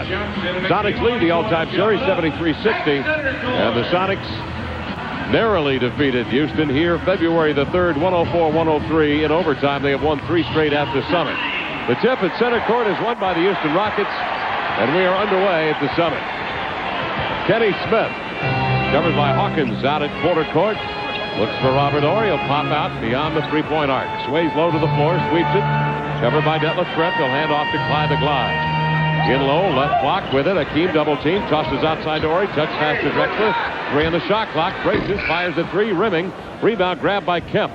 run. Sonics lead the all-time series 73-60. And the Sonics narrowly defeated Houston here February the 3rd, 104-103 in overtime. They have won 3 straight at the Summit. The tip at center court is won by the Houston Rockets, and we are underway at the Summit. Kenny Smith, covered by Hawkins out at quarter court. Looks for Robert Horry. He'll pop out beyond the three-point arc. Sways low to the floor, sweeps it. Covered by Detlef Schrempf. He'll hand off to Clyde the Glide. In low, left block with it. Akeem double team. Tosses outside to Horry. Touch pass to Drexler. 3 on the shot clock. Braces. Fires the 3. Rimming. Rebound grab by Kemp.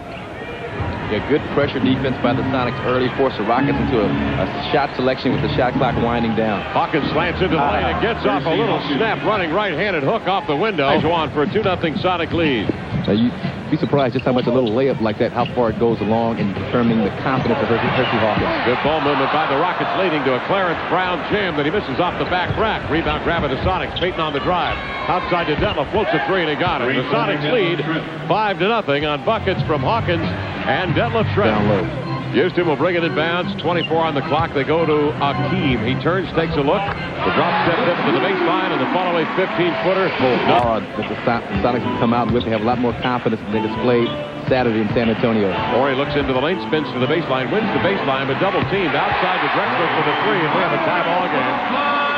Yeah, good pressure defense by the Sonics early. Forced the Rockets into a shot selection with the shot clock winding down. Hawkins slants into the lane. It gets off a little snap. Running right-handed hook off the window. Olajuwon for a 2-0 Sonic lead. Now you'd be surprised just how much a little layup like that, how far it goes along in determining the confidence of Hersey Hawkins. Good ball movement by the Rockets, leading to a Clarence Brown jam that he misses off the back rack. Rebound grab of the Sonics. Payton on the drive. Outside to Detlef. Floats a 3 and he got it. The Sonics lead 5-0 on buckets from Hawkins and Detlef Schrempf. Down low. Houston will bring it in bounds. 24 on the clock. They go to Akeem. He turns, takes a look. The drop step to the baseline, and the follow-away 15-footer. That the Sonics can come out with. They have a lot more confidence than they displayed Saturday in San Antonio. Horry looks into the lane, spins to the baseline, wins the baseline, but double teamed outside to Drexler for the 3, and we have a tie ball game.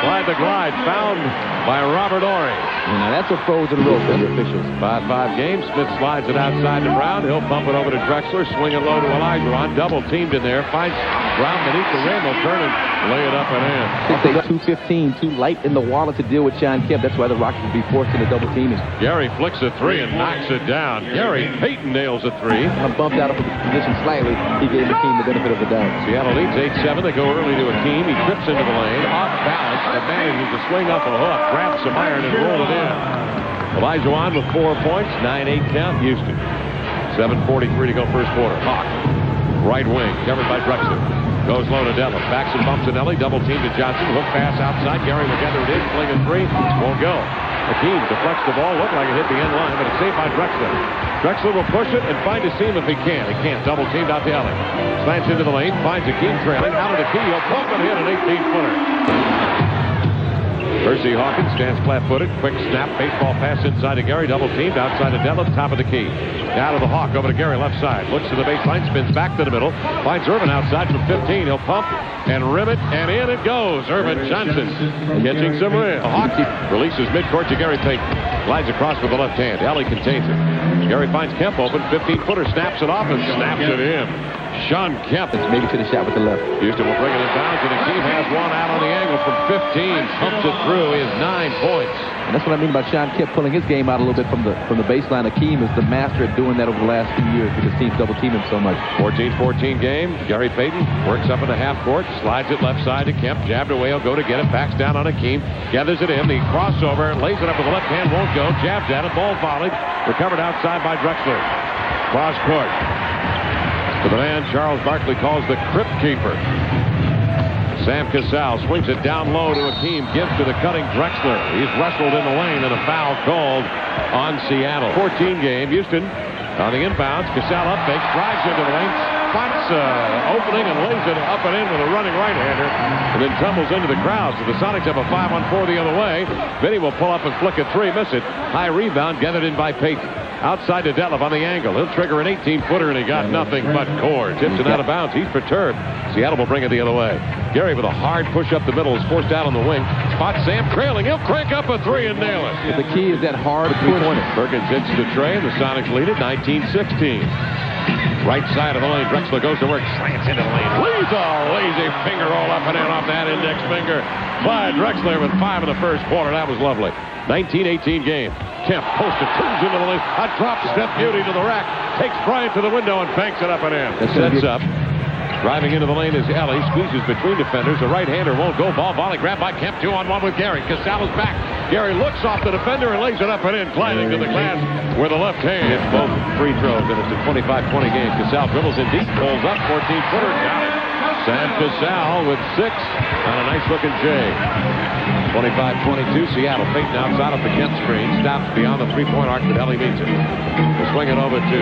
Clyde the Glide found by Robert Horry. Now that's a froze in the rope for the officials. 5-5 game. Smith slides it outside to Brown. He'll bump it over to Drexler. Swing it low to Olajuwon. Double teamed in there. Finds Brown beneath the rim. He'll turn and lay it up and in. 2:15, too light in the wallet to deal with Sean Kemp. That's why the Rockets will be forced into double teaming. Gary flicks a 3 and knocks it down. Gary Payton nails a 3. Bumped out of position slightly. He gave the team the benefit of the doubt. Seattle leads 8-7. They go early to Akeem. He trips into the lane. Off balance. Manages to swing up a hook. Grabs some iron and roll it in. Olajuwon with 4 points. 9-8 count. Houston. 7:43 to go first quarter. Hawk. Right wing. Covered by Drexler. Goes low to Detlef. Backs and bumps to Nelly. Double team to Johnson. Hook pass outside. Gary will gather it in. Fling a 3. Won't go. Akeem deflects the ball. Looked like it hit the end line, but it's saved by Drexler. Drexler will push it and find a seam if he can. He can't. Double teamed out to Ellie. Slants into the lane. Finds Akeem trailing. Out of the key. He'll pump and hit an 18-footer. Hersey Hawkins stands flat-footed. Quick snap. Baseball pass inside to Gary. Double teamed outside to Detlef. Top of the key. Out of the Hawk. Over to Gary. Left side. Looks to the baseline. Spins back to the middle. Finds Irvin outside from 15. He'll pump and rim it. And in it goes. Irvin Johnson catching some rim. The Hawk releases midcourt to Gary Payton. Glides across with the left hand. Ellie contains it. Gary finds Kemp open. 15-footer. Snaps it off and snaps it in. Sean Kemp. Maybe to the shot with the left. Houston will bring it in bounds, and Akeem has one out on the angle from 15. Pumps it through. He has 9 points. And that's what I mean about Sean Kemp pulling his game out a little bit from the baseline. Akeem is the master at doing that over the last few years because teams double team him so much. 14-14 game. Gary Payton works up in the half court, slides it left side to Kemp. Jabbed away. He'll go to get it. Backs down on Akeem. Gathers it in. The crossover. Lays it up with the left hand. Won't go. Jabs at it. Ball volleyed. Recovered outside by Drexler. Cross court. To the man Charles Barkley calls the Crypt Keeper. Sam Cassell swings it down low to Akeem. Gives to the cutting Drexler. He's wrestled in the lane and a foul called on Seattle. 14 game. Houston on the inbounds. Cassell up fakes. Drives into the lane. Spots opening and lays it up and in with a running right-hander. And then tumbles into the crowd. So the Sonics have a 5-on-4 the other way. Vinny will pull up and flick a 3. Miss it. High rebound gathered in by Payton. Outside to Detlef on the angle. He'll trigger an 18-footer, and he got nothing but core. Tips it out of bounds. He's perturbed. Seattle will bring it the other way. Gary with a hard push up the middle is forced out on the wing. Spots Sam trailing. He'll crank up a 3 and nail it. But the key is that hard three-pointer. Perkins hits the tray, and the Sonics lead it 19-16. Right side of the lane. Drexler goes to work. Slants into the lane. Leaves a lazy finger roll up and in off that index finger by Drexler with 5 in the first quarter. That was lovely. 19-18 game. Kemp posted, turns into the lane. A drop step beauty to the rack. Takes Bryant to the window and banks it up and in. Sets up. Driving into the lane is Ellie. Squeezes between defenders. The right-hander won't go. Ball volley grabbed by Kemp. 2-on-1 with Gary. Cassell is back. Gary looks off the defender and lays it up and in. Gliding to the glass with a left hand. It's both free throws, and it's a 25-20 game. Cassell dribbles in deep. Pulls up. 14-footer. Got it. Sam Cassell with 6 on a nice-looking J. 25-22, Seattle. Payton outside of the Kemp screen. Stops beyond the three-point arc, but Ellie meets it. We'll swing it over to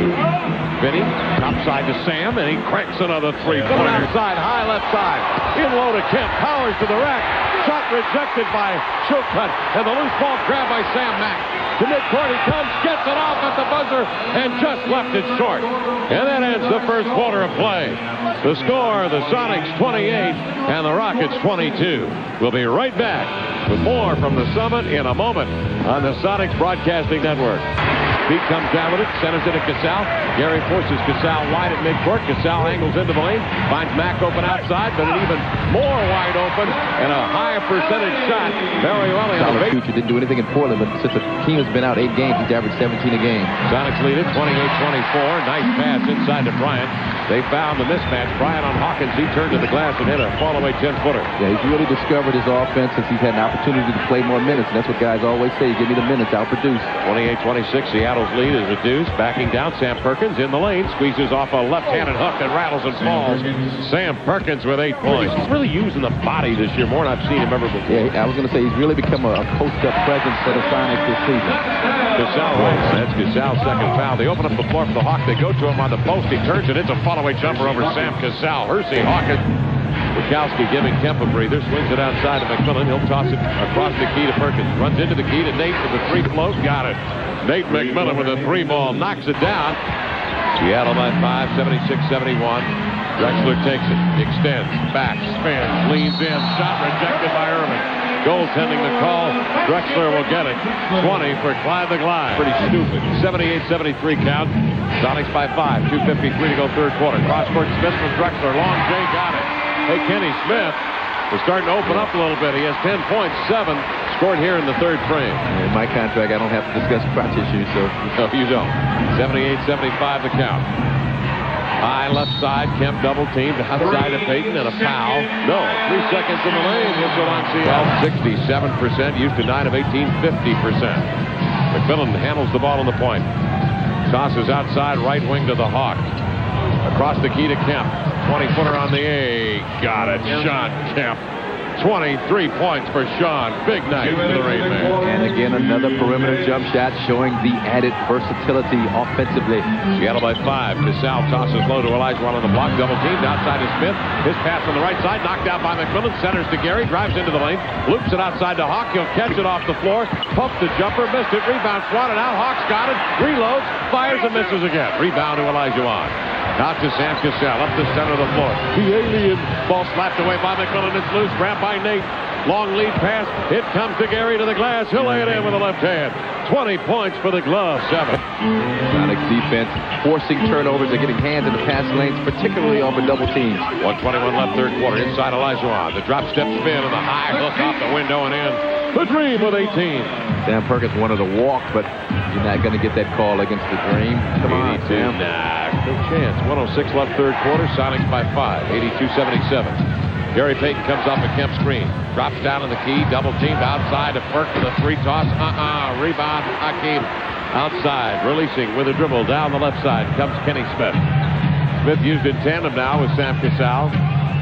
Vinny. Top side to Sam, and he cranks another 3-pointer. Outside, high left side. In low to Kemp. Powers to the rack. Shot rejected by Chilcutt. And the loose ball grabbed by Sam Mack. To midcourt he comes, gets it off at the buzzer, and just left it short. And that ends the first quarter of play. The score, the Sonics 28 and the Rockets 22. We'll be right back with more from the Summit in a moment on the Sonics Broadcasting Network. Pete comes down with it, centers it to Casal. Gary forces Casal wide at midcourt. Casal angles into the lane, finds Mack open outside, but an even more wide open and a higher percentage shot. Mariuelli on the base. Future didn't do anything in Portland, but since the team has been out 8 games, he's averaged 17 a game. Sonics lead it 28-24. Nice pass inside to Bryant. They found the mismatch. Bryant on Hawkins. He turned to the glass and hit a fall-away 10-footer. Yeah, he's really discovered his offense since he's had an opportunity to play more minutes, and that's what guys always say. Give me the minutes, I'll produce. 28-26. Seattle's lead is reduced. Backing down, Sam Perkins in the lane. Squeezes off a left-handed hook and rattles and falls. Sam Perkins with 8 points. He's really using the body this year more than I've seen him ever before. Yeah, I was going to say he's really become a post-up presence for the Sonics this season. Gasol right. That's Gasol's second foul. They open up the floor for the Hawk. They go to him on the post. He turns it. It's a follow-away jumper over Sam Gasol. Hersey Hawkins. Bukowski giving Kemp a breather. Swings it outside to McMillan. He'll toss it across the key to Perkins. Runs into the key to Nate with the 3 float. Got it. Nate McMillan with a 3 ball. Knocks it down. Seattle by 5, 76-71. Drexler takes it. Extends. Back. Spins. Leans in. Shot rejected by Irvin. Goaltending the call. Drexler will get it. 20 for Clyde the Glide. Pretty stupid. 78-73 count. Sonics by 5. 2:53 to go third quarter. Cross-court Smith from Drexler. Long J got it. Hey, Kenny Smith is starting to open up a little bit. He has 10 points, 7 scored here in the third frame. In my contract, I don't have to discuss crotch issues, so. No, you don't. 78-75 the count. High left side, Kemp double teamed outside of Payton and a foul. No, 3 seconds in the lane. Whistle on Seattle. 67%, used to 9 of 18, 50%. McMillan handles the ball on the point. Tosses outside right wing to the Hawk. Across the key to Kemp. 20-footer on the A. Got it. Sean Kemp. 23 points for Sean. Big night for the Rain Man. And again, another perimeter jump shot showing the added versatility offensively. Seattle by 5. Casal tosses low to Olajuwon on the block. Double teamed outside to Smith. His pass on the right side. Knocked out by McMillan. Centers to Gary. Drives into the lane. Loops it outside to Hawk. He'll catch it off the floor. Pumps the jumper. Missed it. Rebound. Swatted out. Hawk's got it. Reloads. Fires and misses again. Rebound to Olajuwon. Out to Sam Cassell, up the center of the floor. The alien ball slapped away by McMillan. It's loose, grabbed by Nate. Long lead pass. It comes to Gary to the glass. He'll lay it in with the left hand. 20 points for the glove. 7. Sonics defense forcing turnovers. They're getting hands in the pass lanes, particularly over double teams. 1:21 left third quarter. Inside Olajuwon. The drop step spin and the high hook off the window and in. The Dream with 18. Sam Perkins wanted to walk, but you're not going to get that call against the Dream. Come on, Sam. Nah, no chance. 1:06 left third quarter. Sonics by 5. 82-77. Gary Payton comes off a Kemp screen. Drops down in the key. Double teamed outside to Perk with a 3 toss. Rebound. Hakeem outside. Releasing with a dribble down the left side. Comes Kenny Smith. Smith used in tandem now with Sam Cassell.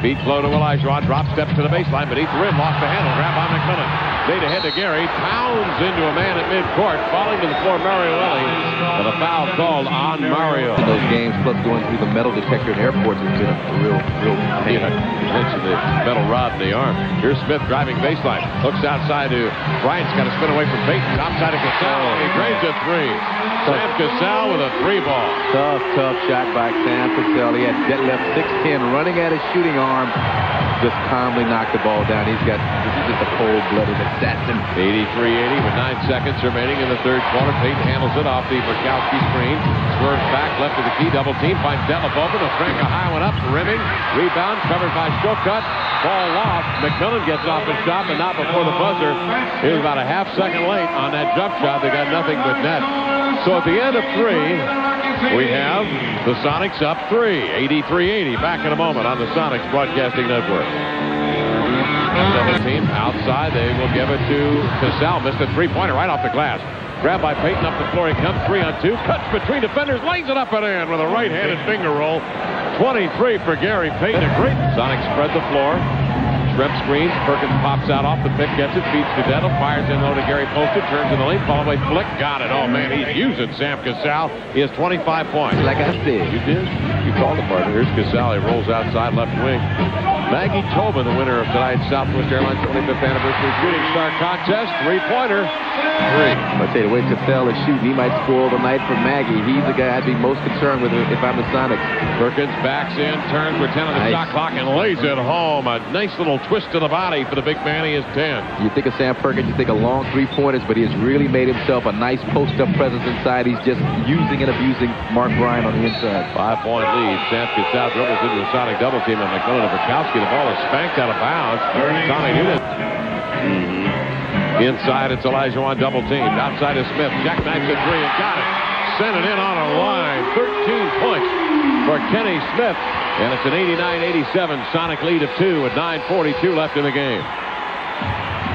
Feet flow to Olajuwon. Drop step to the baseline. Beneath the rim. Lost the handle. Grab by McMillan. Nate ahead to Gary. Pounds into a man at midcourt. Falling to the floor, Mariuelli. With a foul called on Mario. In those games, plus going through the metal detector in airports has been a real pain. Yeah, you mentioned the metal rod in the arm. Here's Smith driving baseline. Hooks outside to Bryant's got to spin away from Payton. Topside to Cassell. He drains a 3. Sam Cassell with a 3 ball. Tough shot by Sam Cassell. He had deadlift 6'10", running at his shooting arm. Just calmly knocked the ball down. He's just a cold-blooded assassin. 83-80 with 9 seconds remaining in the third quarter. Payton handles it off the Bukowski screen. Swerves back, left of the key, double team. Finds Detlef open. He'll crank a high one up. Rimming. Rebound covered by Chilcutt. Ball lost. McMillan gets off his shot, but not before the buzzer. He was about a half second late on that jump shot. They got nothing but net. So at the end of 3, we have the Sonics up 3. 83-80. Back in a moment on the Sonics Broadcasting Network. Double team outside. They will give it to Cassell. Missed a 3-pointer right off the glass. Grabbed by Payton up the floor. He comes 3-on-2. Cuts between defenders. Lays it up and in with a right-handed finger roll. 23 for Gary Payton. A great. Sonics spread the floor. Shrimp screens. Perkins pops out off the pick, gets it, feeds to Dettle, fires in low to Gary Posted, turns in the lane, follow away flick, got it. Oh man, he's using Sam Casal. He has 25 points. Like I said. You did? You called the partner. Here's Casal. He rolls outside left wing. Maggie Tobin, the winner of tonight's Southwest Airlines 25th anniversary shooting star contest. 3-pointer. 3. I'll tell you, the way Casal is shooting, he might spoil the night for Maggie. He's the guy I'd be most concerned with if I'm the Sonics. Perkins backs in, turns with 10 on the shot clock, and lays it home. A nice little twist to the body for the big man. He is 10. You think of Sam Perkins, you think of long three-pointers, but he has really made himself a nice post-up presence inside. He's just using and abusing Mark Bryan on the inside. 5-point lead. Sam Casal dribbles into a Sonic double team, and McMillan and Bukowski. The ball is spanked out of bounds. Tommy Newton. Inside, it's Olajuwon double teamed. Outside is Smith. Jackknifes a three and got it. Sent it in on a line. 13 points for Kenny Smith. And it's an 89-87 Sonic lead of 2 with 9:42 left in the game.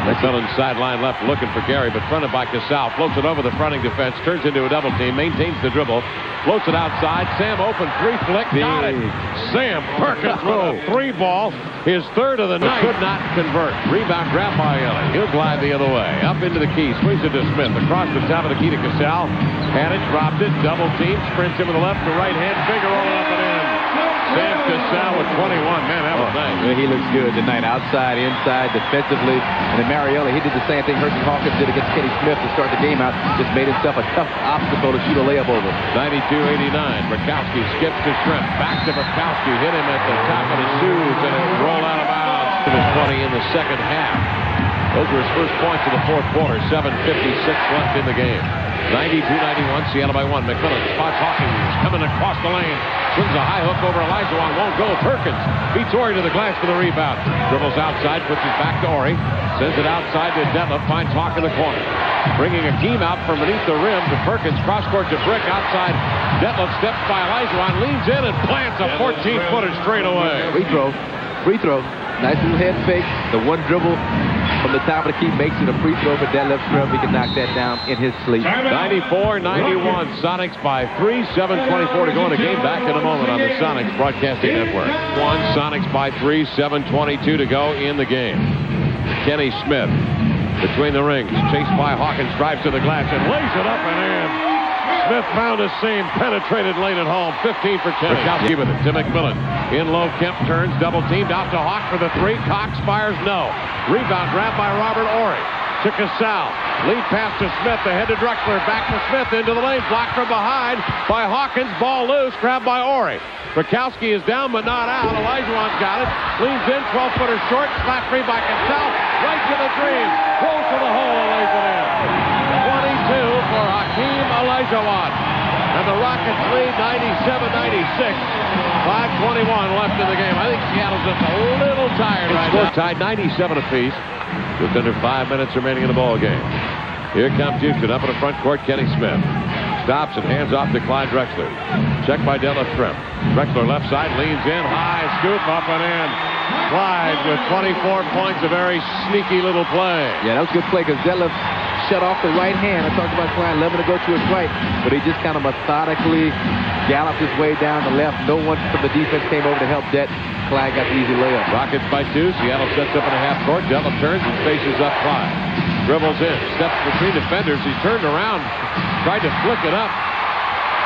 McMillan sideline left looking for Gary, but fronted by Casal. Floats it over the fronting defense, turns into a double team, maintains the dribble, floats it outside. Sam open three flick, got it. Sam Perkins with a 3-ball, his third of the night. Could not convert. Rebound grabbed by Ellie. He'll glide the other way. Up into the key, swings it to Smith. Across the top of the key to Casal. Had it, dropped it, double team, sprints him to the left, the right hand, finger rolling up and in. Sam Casal with 21. Man, that was nice. Well, he looks good tonight. Outside, inside, defensively. And then Marielli, he did the same thing Hersey Hawkins did against Kenny Smith to start the game out. Just made himself a tough obstacle to shoot a layup over. 92-89. Bukowski skips to Shrimp. Back to Bukowski. Hit him at the top of the shoes, and it rolled out of bounds. It was 20 in the second half. Those were his first points in the fourth quarter. 7:56 left in the game. 92-91, Seattle by 1. McMillan spots Hawkins coming across the lane. Swings a high hook over Olajuwon. Won't go. Perkins beats Ori to the glass for the rebound. Dribbles outside, puts it back to Ori. Sends it outside to Detlef. Finds Hawk in the corner. Bringing a team out from beneath the rim to Perkins. Cross-court to Brick outside. Detlef steps by Olajuwon. Leans in and plants a 14-footer straight away. Free throw. Free throw. Nice little head fake. The one dribble from the top of the key makes it a free throw for Detlef Schrempf. He can knock that down in his sleep. 94-91. Sonics by 3. 7:24 to go in the game. Back in a moment on the Sonics Broadcasting Network. 1. Sonics by 3. 7:22 to go in the game. Kenny Smith between the rings. Chased by Hawkins. Drives to the glass and lays it up and in. Smith found a seam, penetrated lane at home. 15 for Kenny. Bukowski with it to McMillan. In low, Kemp turns, double teamed out to Hawk for the 3. Cox fires no. Rebound grabbed by Robert Ori. To Casal. Lead pass to Smith. Ahead to Drexler. Back to Smith into the lane. Blocked from behind by Hawkins. Ball loose. Grabbed by Ori. Bukowski is down but not out. Olajuwon's got it. Leans in. 12-footer short. Slap free by Casal. Right to the dream. Rolls to the hole and lays it in. 22 for Hakeem Olajuwon. And the Rockets lead 97-96. 5:21 left in the game. I think Seattle's just a little tired right now. Tied 97 apiece. Just under 5 minutes remaining in the ball game. Here comes Houston up in the front court. Kenny Smith stops and hands off to Clyde Drexler. Checked by Detlef Schrempf. Drexler left side leans in. High scoop up and in. Clyde with 24 points. A very sneaky little play. Yeah, that was a good play because Detlef shut off the right hand. I talked about Clyde loving to go to his right, but he just kind of methodically galloped his way down the left. No one from the defense came over to help Det. Clyde got the easy layup. Rockets by 2. Seattle sets up in a half court. Detlef turns and faces up Clyde. Dribbles in. Steps between defenders. He turned around. Tried to flick it up.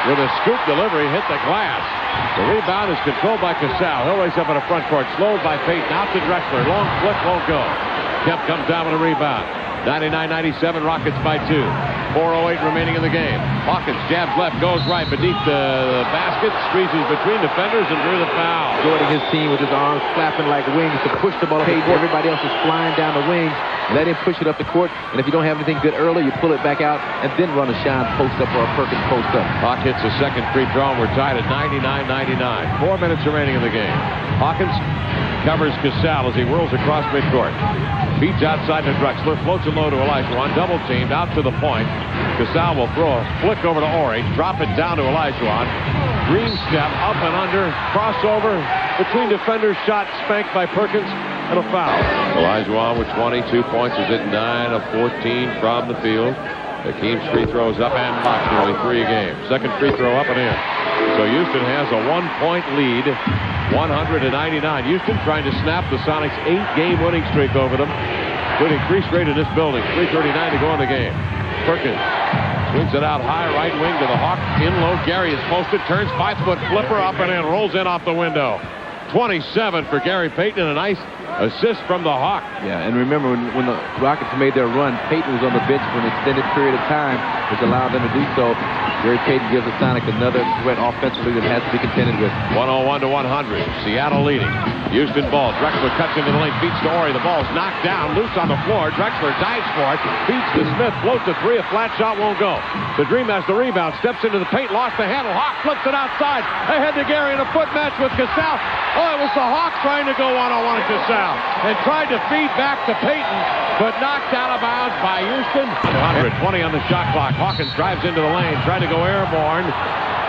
With a scoop delivery, hit the glass. The rebound is controlled by Casal. He'll race up in the front court. Slowed by Payton. Out to Drexler. Long flick won't go. Kemp comes down with a rebound. 99-97, Rockets by 2. 4:08 remaining in the game. Hawkins jabs left, goes right beneath the basket, squeezes between defenders and drew the foul. Joining his team with his arms flapping like wings to push the ball. Everybody else is flying down the wings. Let him push it up the court, and if you don't have anything good early, you pull it back out and then run a Shine post up or a Perkins post up. Hawk hits a second free throw, and we're tied at 99-99. 4 minutes remaining in the game. Hawkins covers Casal as he whirls across midcourt. Beats outside to Drexler, floats it low to Olajuwon, double teamed out to the point. Casal will throw a flick over to Ori, drop it down to Olajuwon. Green step, up and under, crossover between defenders, shot spanked by Perkins, and a foul. Olajuwon with 22 points is at 9 of 14 from the field. Hakeem's free throws up and blocked, nearly 3 a game. Second free throw up and in. So Houston has a 1-point lead, 100-99. Houston trying to snap the Sonics' 8-game winning streak over them. Good increase rate in this building. 3:39 to go in the game. Perkins swings it out high, right wing to the Hawk. In low, Gary is posted, turns 5-foot flipper up and in, rolls in off the window. 27 for Gary Payton, and a nice assist from the Hawk. Yeah, and remember when the Rockets made their run, Payton was on the bench for an extended period of time, which allowed them to do so. Gary Payton gives the Sonics another threat offensively that has to be contended with. 101-100. Seattle leading. Houston ball. Drexler cuts into the lane, beats to Horry. The ball's knocked down, loose on the floor. Drexler dives for it, beats to Smith, floats a 3. A flat shot won't go. The Dream has the rebound, steps into the paint, lost the handle. Hawk flips it outside. Ahead to Gary in a foot match with Casal. Oh, it was the Hawk trying to go one-on-one at Casal and tried to feed back to Payton, but knocked out of bounds by Houston. 120 on the shot clock. Hawkins drives into the lane, trying to go airborne,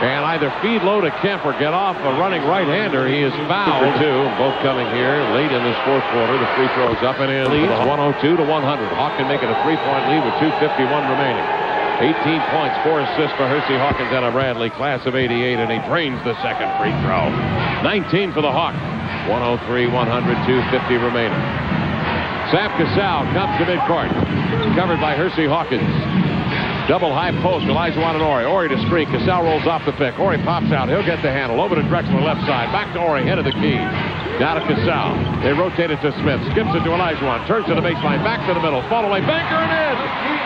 and either feed low to Kemp or get off a running right-hander. He is fouled for 2. Both coming here late in this fourth quarter. The free throw is up and in. Leads 102-100. Hawk can make it a 3-point lead with 2:51 remaining. 18 points, 4 assists for Hersey Hawkins out of Bradley, class of '88, and he drains the second free throw. 19 for the Hawk. 103-100, 2:50 remaining. Sam Casal comes to midcourt, covered by Hersey Hawkins. Double high post, Elijah Wan and Horry to screen. Casal rolls off the pick. Horry pops out. He'll get the handle. Over to Drexler, left side. Back to Horry, head of the key. Down to Casal. They rotate it to Smith. Skips it to Elijah Wan. Turns to the baseline. Back to the middle. Fall away. Banker and in.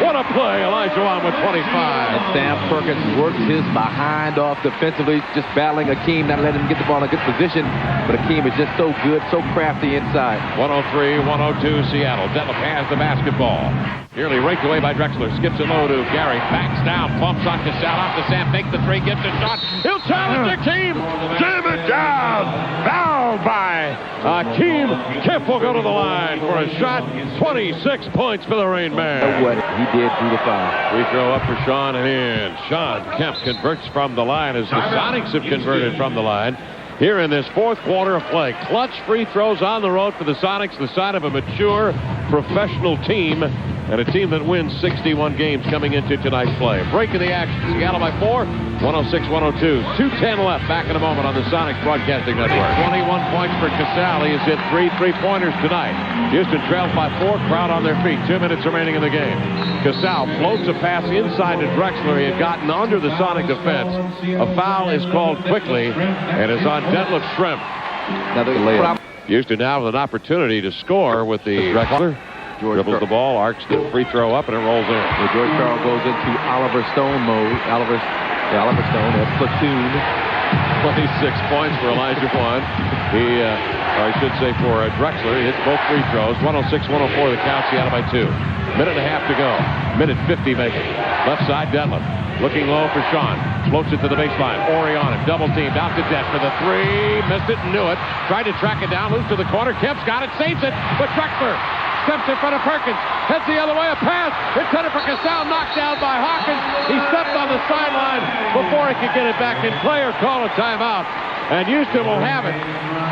What a play. Elijah Wan with 25. And Sam Perkins works his behind off defensively, just battling Hakeem, not letting him get the ball in a good position. But Hakeem is just so good, so crafty inside. 103-102 Seattle. Detlef has the basketball. Nearly raked away by Drexler. Skips it low to Gary. Backs down. Bumps on Casal. Off to Sam. Makes the 3. Gets a shot. He'll challenge Hakeem. Jam it down. Fouled by Hakeem. Kemp will go to the line for a shot. 26 points for the Rain Man. What he did through the foul. Free throw up for Sean and Sean Kemp converts from the line as the Sonics have converted from the line. Here in this fourth quarter of play. Clutch free throws on the road for the Sonics, the sign of a mature professional team and a team that wins 61 games coming into tonight's play. Break in the action. Seattle by 4, 106-102. 2:10 left. Back in a moment on the Sonics Broadcasting Network. 21 points for Casal. He has hit 3 3-pointers tonight. Houston trails by 4. Crowd on their feet. 2 minutes remaining in the game. Casal floats a pass inside to Drexler. He had gotten under the Sonic defense. A foul is called quickly and is on Detlef Schrempf. Now the layup. Houston now with an opportunity to score with the Drexler. Dribbles the ball, arcs the free throw up, and it rolls in. Well, George Karl goes into Oliver Stone mode. Oliver Stone, that's platoon. 26 points for Elijah Wan. Or I should say for Drexler. He hits both free throws. 106-104 the count. Seattle by 2. Minute and a half to go. Minute 50 making. Left side, Detlef. Looking low for Sean. Floats it to the baseline. Horry on it. Double teamed. Out to Det for the 3. Missed it and knew it. Tried to track it down. Loose to the corner. Kemp's got it. Saves it. But Drexler steps in front of Perkins. Heads the other way. A pass. Intended for Casal. Knocked down by Hawkins. He stepped on the sideline before he could get it back in play or call a timeout. And Houston will have it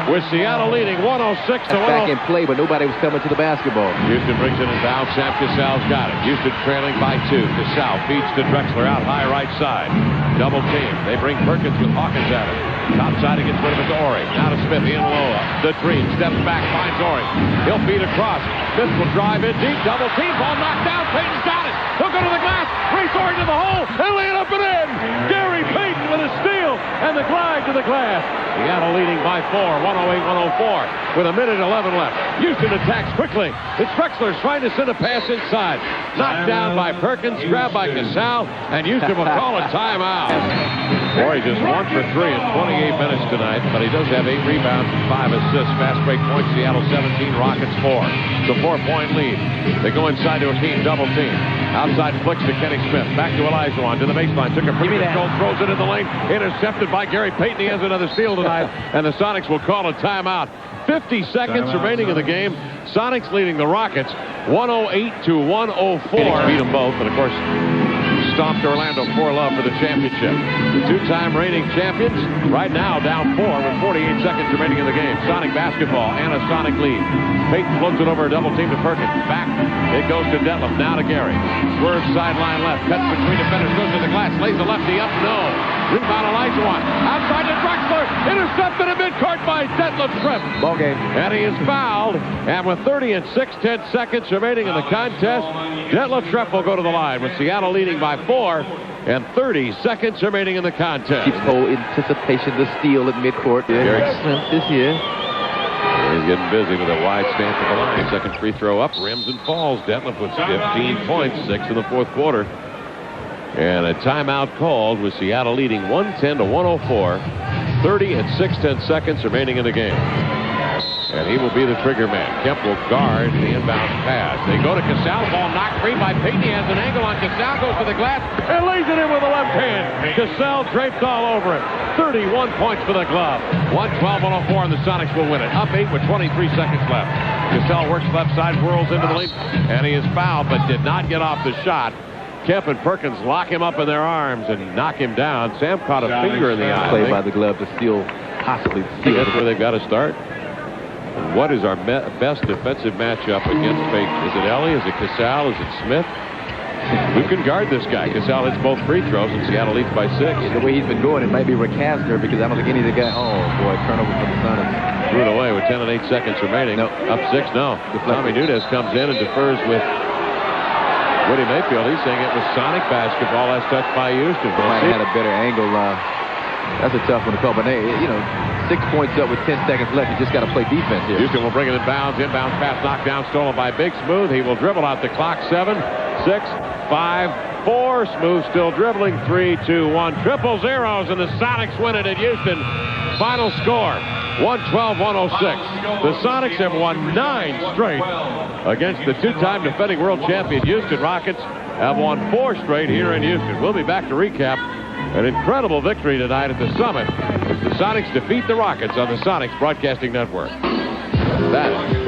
with Seattle leading 106-104. Back in play, but nobody was coming to the basketball. Houston brings it inbound. Sam Casal's got it. Houston trailing by 2. Casal feeds to Drexler out high right side. Double team. They bring Perkins with Hawkins at it. Top side, he gets rid of it to Horry. Now to Smith in low. The Dream steps back, finds Horry. He'll feed across. Smith will drive in deep. Double team. Ball knocked down. Payton's got it. He'll go to the glass. Race Horry to the hole. And lay it up and in. Gary Payton with a steal and the glide to the glass. Seattle leading by 4. 108-104 with a minute 11 left. Houston attacks quickly. It's Drexler trying to send a pass inside. Knocked down by Perkins. Grabbed by Casal. And Houston will call a timeout. Horry just 1 for 3 in 28 minutes tonight, but he does have 8 rebounds and 5 assists. Fast break points. Seattle 17, Rockets 4. It's a 4-point lead. They go inside to Hakeem, double team. Outside flicks to Kenny Smith. Back to Elijah Wan to the baseline. Took a pretty good goal, throws it in the lane. Intercepted by Gary Payton. He has another steal tonight, and the Sonics will call a timeout. 50 seconds remaining in the game. Sonics leading the Rockets 108-104. Beat them both, and of course stomped Orlando 4-love for the championship. The 2-time reigning champions right now down 4 with 48 seconds remaining in the game. Sonic basketball and a Sonic lead. Payton floats it over a double team to Perkins. Back. They It goes to Detlef, now to Gary. Swerves sideline left, cuts between defenders, goes to the glass, lays the lefty up, no. Rebound Olajuwon. Outside to Drexler. Intercepted in midcourt by Detlef Schrempf. Ball game. And he is fouled. And with 30 and 6/10 seconds remaining in the contest, Detlef Schrempf will go to the line with Seattle leading by 4 and 30 seconds remaining in the contest. Keeps whole anticipation to steal at midcourt. Gary Schrempf is here. He's getting busy with a wide stance at the line. Second free throw up, rims and falls. Detlef with 15 points, 6 in the fourth quarter. And a timeout called with Seattle leading 110 to 104. 30 and 6/10 seconds remaining in the game. And he will be the trigger man. Kemp will guard the inbound pass. They go to Cassell. Ball knocked free by Payton. He has an angle on Cassell. Goes to the glass and lays it in with the left hand. Cassell draped all over it. 31 points for the glove. 112-104, and the Sonics will win it. Up 8 with 23 seconds left. Cassell works left side, whirls into the lane, and he is fouled, but did not get off the shot. Kemp and Perkins lock him up in their arms and knock him down. Sam caught a finger in the eye. Play by the glove to steal, possibly steal. That's where they've got to start. And what is our best defensive matchup against Payton? Is it Ellie? Is it Cassell? Is it Smith? Who can guard this guy? Cassell hits both free throws, and Seattle leads by 6. The way he's been going, it might be Rick Hasner, because I don't think any of the guys. Oh boy, turnover for the Sonics. Threw it away with 10 and 8 seconds remaining. Nope. Up 6, no. Tommy Nunes comes in and defers with Woody Mayfield. He's saying it was Sonic basketball as touched by Houston. Might have had a better angle. That's a tough one to call, but hey, 6 points up with 10 seconds left. You just got to play defense here. Houston will bring it in bounds. Inbound pass knocked down, stolen by Big Smooth. He will dribble out the clock. 7, 6, 5, 4. Smooth still dribbling. 3, 2, 1. Triple zeros, and the Sonics win it at Houston. Final score, 112-106. The Sonics have won 9 straight against the two-time defending world champion Houston Rockets. Have won 4 straight here in Houston. We'll be back to recap an incredible victory tonight at the Summit as the Sonics defeat the Rockets on the Sonics Broadcasting Network. That is